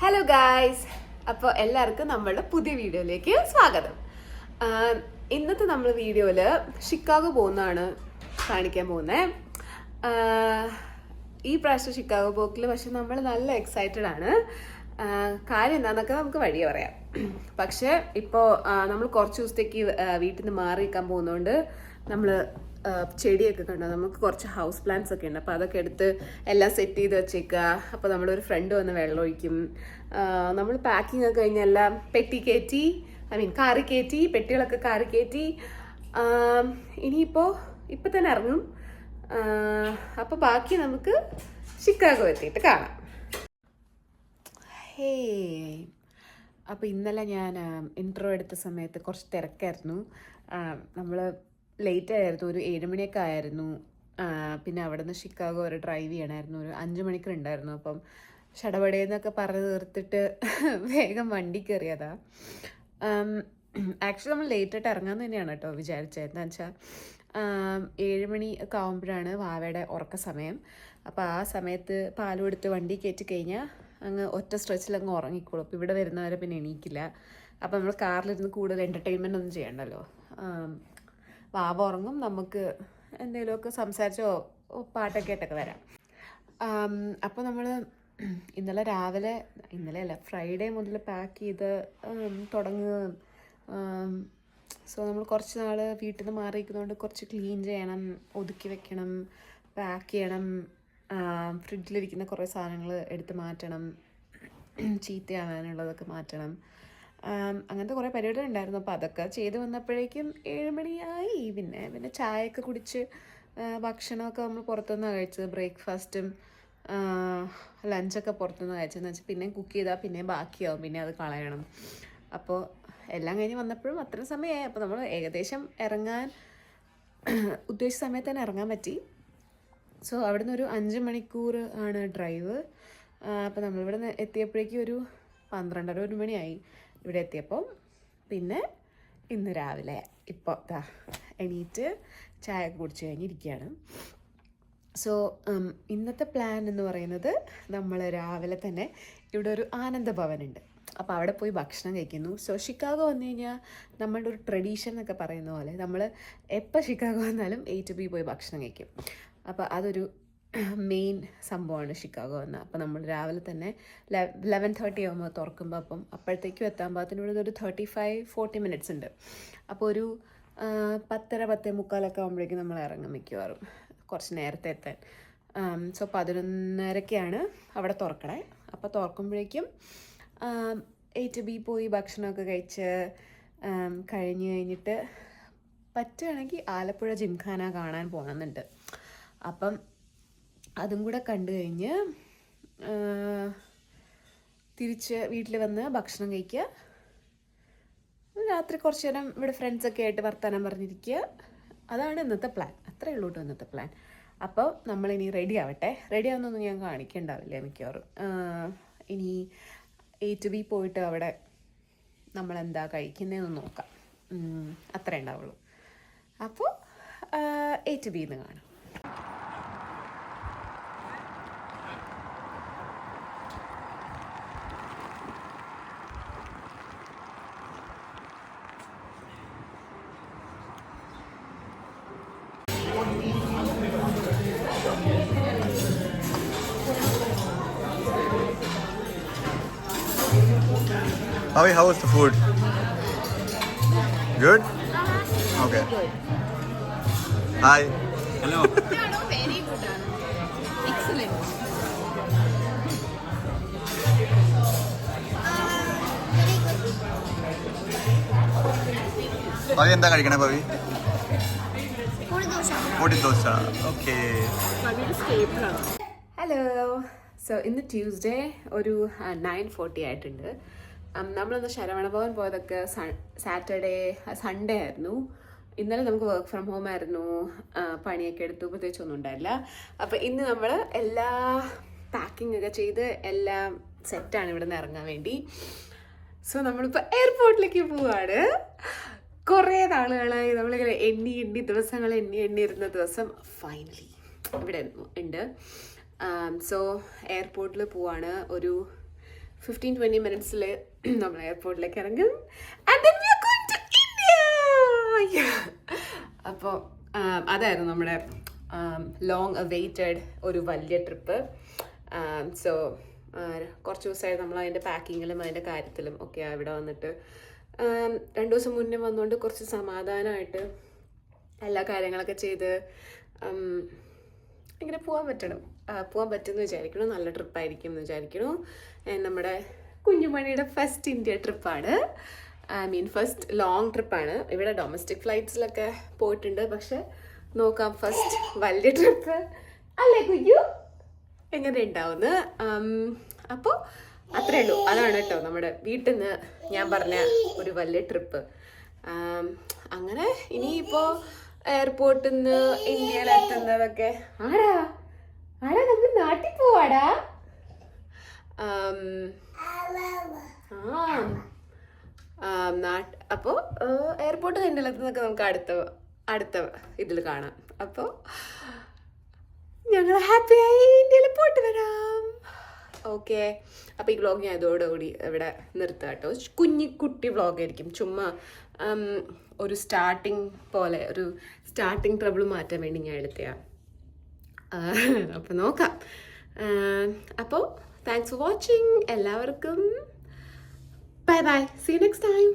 Hello guys, അപ്പോൾ എല്ലാവർക്കും നമ്മളുടെ പുതിയ വീഡിയോയിലേക്ക് സ്വാഗതം. ഇന്നത്തെ നമ്മൾ വീഡിയോയിൽ ഷിക്കാഗോ പോകുന്നതാണ് കാണിക്കാൻ പോകുന്നത്. ഈ പ്രാവശ്യം ഷിക്കാഗോ പോക്കിൽ പക്ഷെ നമ്മൾ നല്ല എക്സൈറ്റഡ് ആണ്. കാര്യം എന്താണെന്നൊക്കെ നമുക്ക് വഴിയെ പറയാം. പക്ഷെ ഇപ്പോൾ നമ്മൾ കുറച്ച് ദിവസത്തേക്ക് വീട്ടിൽ നിന്ന് മാറി നിൽക്കാൻ പോകുന്നതുകൊണ്ട് നമ്മൾ ചെടിയൊക്കെ കണ്ടോ, നമുക്ക് കുറച്ച് ഹൗസ് പ്ലാന്റ്സ് ഒക്കെ ഉണ്ട്. അപ്പോൾ അതൊക്കെ എടുത്ത് എല്ലാം സെറ്റ് ചെയ്ത് വെച്ചേക്കുക. അപ്പോൾ നമ്മളൊരു ഫ്രണ്ട് വന്ന് വെള്ളം ഒഴിക്കും. നമ്മൾ പാക്കിംഗ് ഒക്കെ കഴിഞ്ഞ് എല്ലാം പെട്ടി കയറ്റി, കാറി കയറ്റി, പെട്ടികളൊക്കെ കാറി കയറ്റി ഇനിയിപ്പോൾ ഇപ്പം തന്നെ ഇറങ്ങും. അപ്പോൾ ബാക്കി നമുക്ക് ഷിക്കാഗോ എത്തിയിട്ട് കാണാം. ഹേ, അപ്പോൾ ഇന്നലെ ഞാൻ ഇൻട്രോ എടുത്ത സമയത്ത് കുറച്ച് തിരക്കായിരുന്നു. നമ്മൾ ലേറ്റ് ആയിരുന്നു, ഒരു 7 മണിയൊക്കെ ആയിരുന്നു. പിന്നെ അവിടെ നിന്ന് ഷിക്കാഗോ വരെ ഡ്രൈവ് ചെയ്യണമായിരുന്നു, ഒരു 5 മണിക്കൂർ ഉണ്ടായിരുന്നു. അപ്പം ഷടപടയെന്നൊക്കെ പറഞ്ഞ് തീർത്തിട്ട് വേഗം വണ്ടി കയറിയതാ. ആക്ച്വലി നമ്മൾ ലേറ്റായിട്ട് ഇറങ്ങാൻ തന്നെയാണ് കേട്ടോ വിചാരിച്ചത്. എന്താ വെച്ചാൽ 7 മണി ഒക്കെ ആകുമ്പോഴാണ് വാവയുടെ ഉറക്ക സമയം. അപ്പോൾ ആ സമയത്ത് പാൽ കൊടുത്ത് വണ്ടി കയറ്റി കഴിഞ്ഞാൽ അങ്ങ് ഒറ്റ സ്ട്രെച്ചിൽ അങ്ങ് ഉറങ്ങിക്കോളും. അപ്പോൾ ഇവിടെ വരുന്നവരെ പിന്നെ എണീക്കില്ല. അപ്പോൾ നമ്മൾ കാറിലിരുന്ന് കൂടുതൽ എൻ്റർടൈൻമെൻ്റ് ഒന്നും ചെയ്യണ്ടല്ലോ. വാവ ഉറങ്ങും, നമുക്ക് എന്തെങ്കിലുമൊക്കെ സംസാരിച്ചോ പാട്ടൊക്കെ ആയിട്ടൊക്കെ വരാം. അപ്പോൾ നമ്മൾ ഇന്നലെ ഫ്രൈഡേ മുതൽ പാക്ക് ചെയ്ത് തുടങ്ങുകയും സോ നമ്മൾ കുറച്ച് നാൾ വീട്ടിൽ നിന്ന് മാറിയിരിക്കുന്നതുകൊണ്ട് കുറച്ച് ക്ലീൻ ചെയ്യണം, ഒതുക്കി വെക്കണം, പാക്ക് ചെയ്യണം, ഫ്രിഡ്ജിലിരിക്കുന്ന കുറേ സാധനങ്ങൾ എടുത്ത് മാറ്റണം, ചീത്തയാവാനുള്ളതൊക്കെ മാറ്റണം. അങ്ങനത്തെ കുറേ പരിപാടികൾ ഉണ്ടായിരുന്നു. അപ്പോൾ അതൊക്കെ ചെയ്ത് വന്നപ്പോഴേക്കും 7 മണിയായി. പിന്നെ ചായയൊക്കെ കുടിച്ച് ഭക്ഷണമൊക്കെ നമ്മൾ പുറത്തുനിന്നാണ് കഴിച്ചത്. ബ്രേക്ക്ഫാസ്റ്റും ലഞ്ചൊക്കെ പുറത്തുനിന്ന് കഴിച്ചതെന്ന് വെച്ചാൽ പിന്നെ കുക്ക് ചെയ്താൽ പിന്നെ ബാക്കിയാവും, പിന്നെ അത് കളയണം. അപ്പോൾ എല്ലാം കഴിഞ്ഞ് വന്നപ്പോഴും അത്ര സമയമായി. അപ്പോൾ നമ്മൾ ഏകദേശം ഇറങ്ങാൻ ഉദ്ദേശിച്ച സമയത്ത് തന്നെ ഇറങ്ങാൻ പറ്റി. സോ അവിടുന്ന് ഒരു 5 മണിക്കൂർ ആണ് ഡ്രൈവ്. അപ്പോൾ നമ്മളിവിടെ നിന്ന് എത്തിയപ്പോഴേക്കും ഒരു 12:30-1 മണിയായി ഇവിടെ എത്തിയപ്പോൾ. പിന്നെ ഇന്ന് രാവിലെ ഇപ്പോൾ എണീറ്റ് ചായ കുടിച്ച് കഴിഞ്ഞിരിക്കുകയാണ്. സോ ഇന്നത്തെ പ്ലാൻ എന്ന് പറയുന്നത്, നമ്മൾ രാവിലെ തന്നെ ഇവിടെ ഒരു ആനന്ദഭവനുണ്ട്, അപ്പോൾ അവിടെ പോയി ഭക്ഷണം കഴിക്കുന്നു. സോ ഷിക്കാഗോ വന്നു കഴിഞ്ഞാൽ നമ്മളുടെ ഒരു ട്രഡീഷൻ എന്നൊക്കെ പറയുന്ന പോലെ നമ്മൾ എപ്പോൾ ഷിക്കാഗോ വന്നാലും A to B പോയി ഭക്ഷണം കഴിക്കും. അപ്പോൾ അതൊരു മെയിൻ സംഭവമാണ് ഷിക്കാഗോ എന്ന്. അപ്പോൾ നമ്മൾ രാവിലെ തന്നെ 11:30 ആകുമ്പോൾ തുറക്കുമ്പോൾ അപ്പോഴത്തേക്കും എത്താൻ പാകത്തിനുള്ളത് ഒരു 35-40 മിനിറ്റ്സ് ഉണ്ട്. അപ്പോൾ ഒരു 10:30-10:45 ആകുമ്പോഴേക്കും നമ്മൾ ഇറങ്ങും മിക്കവാറും, കുറച്ച് നേരത്തെ എത്താൻ. സോ 11:30-ക്കാണ് അവിടെ തുറക്കണേ. അപ്പോൾ തുറക്കുമ്പോഴേക്കും A to B പോയി ഭക്ഷണമൊക്കെ കഴിച്ച് കഴിഞ്ഞിട്ട് പറ്റുകയാണെങ്കിൽ ആലപ്പുഴ ജിംഖാന കാണാൻ പോകണമെന്നുണ്ട്. അപ്പം അതും കൂടെ കണ്ടു കഴിഞ്ഞ് തിരിച്ച് വീട്ടിൽ വന്ന് ഭക്ഷണം കഴിക്കുക, രാത്രി കുറച്ച് നേരം ഇവിടെ ഫ്രണ്ട്സൊക്കെ ആയിട്ട് വർത്തമാനം പറഞ്ഞിരിക്കുക. അതാണ് ഇന്നത്തെ പ്ലാൻ. അത്രയേ ഉള്ളൂ കേട്ടോ ഇന്നത്തെ പ്ലാൻ. അപ്പോൾ നമ്മളിനി റെഡി ആവട്ടെ. റെഡി ആവുന്നൊന്നും ഞാൻ കാണിക്കണ്ടാവില്ല മിക്കവാറും. ഇനി A to B പോയിട്ട് അവിടെ നമ്മളെന്താ കഴിക്കുന്നതെന്ന് നോക്കാം. അത്രേ ഉണ്ടാവുള്ളൂ. അപ്പോൾ A to B എന്ന് കാണാം. How was the food? Good? Okay. Hi. Hello. Very good. Excellent. Pavi, എന്താ കഴിക്കണേ Pavi? പൊടി ദോശ. ഓക്കെ. ഹലോ. സോ ഇന്ന് ട്യൂസ്ഡേ ഒരു 9:40 ആയിട്ടുണ്ട്. നമ്മളൊന്ന് ശരവണ ഭവൻ പോയതൊക്കെ സൺഡേ ആയിരുന്നു. ഇന്നലെ നമുക്ക് വർക്ക് ഫ്രം ഹോം ആയിരുന്നു. പണിയൊക്കെ എടുത്തു, പ്രത്യേകിച്ചൊന്നും ഉണ്ടായില്ല. അപ്പോൾ ഇന്ന് നമ്മൾ എല്ലാ പാക്കിംഗ് ഒക്കെ ചെയ്ത് എല്ലാം സെറ്റാണ് ഇവിടെ നിന്ന് ഇറങ്ങാൻ വേണ്ടി. സോ നമ്മളിപ്പോൾ എയർപോർട്ടിലേക്ക് പോവാണ്. കുറേ നാളുകളായി നമ്മളിങ്ങനെ ദിവസങ്ങൾ എണ്ണി ഇരുന്ന ദിവസം ഫൈനലി ഇവിടെ ഉണ്ട്. സോ എയർപോർട്ടിൽ പോവാണ്. ഒരു 15-20 മിനിറ്റ്സിൽ നമ്മൾ എയർപോർട്ടിലേക്ക് ഇറങ്ങും. And then we are going to India. അപ്പോൾ അതായിരുന്നു നമ്മുടെ ലോങ് അവൈറ്റഡ് ഒരു വലിയ ട്രിപ്പ്. സോ കുറച്ച് ദിവസമായി നമ്മൾ അതിൻ്റെ പാക്കിങ്ങിലും അതിൻ്റെ കാര്യത്തിലും ഒക്കെ ഇവിടെ വന്നിട്ട് 2 ദിവസം മുന്നേ വന്നുകൊണ്ട് കുറച്ച് സമാധാനമായിട്ട് എല്ലാ കാര്യങ്ങളൊക്കെ ചെയ്ത് ഇങ്ങനെ പോകാൻ പറ്റുമെന്ന് വിചാരിക്കണം. നല്ല ട്രിപ്പായിരിക്കും എന്ന് വിചാരിക്കണു. നമ്മുടെ കുഞ്ഞുമണിയുടെ ഫസ്റ്റ് ഇന്ത്യ ട്രിപ്പാണ്. ഫസ്റ്റ് ലോങ് ട്രിപ്പാണ്. ഇവിടെ ഡൊമസ്റ്റിക് ഫ്ലൈറ്റ്സിലൊക്കെ പോയിട്ടുണ്ട്, പക്ഷെ നോക്കാം ഫസ്റ്റ് വലിയ ട്രിപ്പ് അല്ലേ കുഞ്ഞു എങ്ങനെ ഉണ്ടാവുമെന്ന്. അപ്പോൾ അത്രേ ഉള്ളൂ. അതാണ് കേട്ടോ നമ്മുടെ വീട്ടിൽ നിന്ന് ഞാൻ പറഞ്ഞ ഒരു വലിയ ട്രിപ്പ്. അങ്ങനെ ഇനിയിപ്പോൾ എയർപോർട്ടിൽ നിന്ന് ഇന്ത്യയിലെത്തുന്നതൊക്കെ ആടാ നമുക്ക് നാട്ടിൽ പോവാടാ. അപ്പോൾ എയർപോർട്ട് ഇന്ത്യയിലെത്തുന്നതൊക്കെ നമുക്ക് അടുത്ത ഇതിൽ കാണാം. അപ്പോൾ ഞങ്ങൾ ഹാപ്പിയായി ഇന്ത്യയിൽ പോയിട്ട് വരാം. ഓക്കെ, അപ്പോൾ ഈ വ്ളോഗ് ഞാൻ ഇതോടുകൂടി ഇവിടെ നിർത്താം കേട്ടോ. കുട്ടി വ്ളോഗായിരിക്കും. ചുമ്മാ ഒരു സ്റ്റാർട്ടിങ് പോലെ ഒരു സ്റ്റാർട്ടിങ് ട്രബിൾ മാറ്റാൻ വേണ്ടി ഞാൻ എടുത്തതാണ്. അപ്പോൾ നോക്കാം. അപ്പോൾ താങ്ക്സ് ഫോർ വാച്ചിങ്. എല്ലാവർക്കും bye bye. See you next time.